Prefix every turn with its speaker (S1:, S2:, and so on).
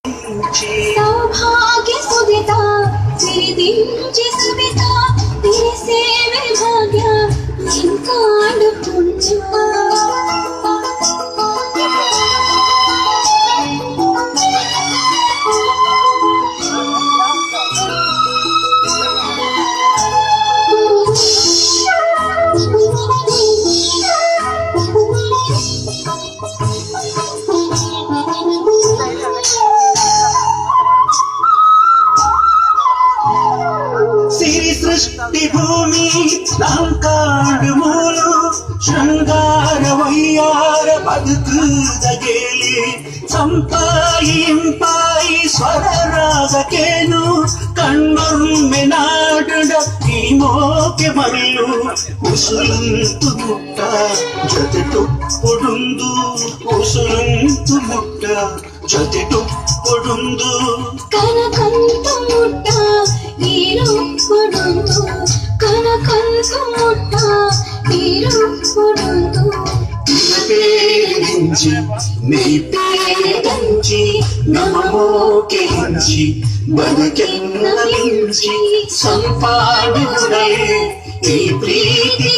S1: सौभाग्य सुदिता तेरे दिन सुविता तेरे सेवे भाग्य जिनकांड पुण्य
S2: सृष्टि भूमि लंकांड मूलु शृंगार वैयार बदुकुदगेली संपाई इंपाई ಸ್ವರ ರಾಗಕೇನು ಕಣ್ಣೊಮ್ಮೆ ನಾಡುಡ ಈ ಮೋಕೆ ಮರಳು ಉಸುಳುಂತು ಮುಟ್ಟ ಜೊತೆ ಟುಪ್ಪುಡುಂದು ಉಸುಳುಂತು ಮುಟ್ಟ ಜೊತೆ ಟುಪ್ಪುಡುಂದು
S1: ಕನಕಂತು ಮುಟ್ಟ ನೀರುಪ್ಪುಡುಂದು ಕನಕಂತು ಮುಟ್ಟ ನೀರುಪ್ಪುಡುಂದು
S2: పేరించి నీ పేరించి నమోకే హించి బతుకెన్నవించి సంపాడుడే ఈ ప్రీతి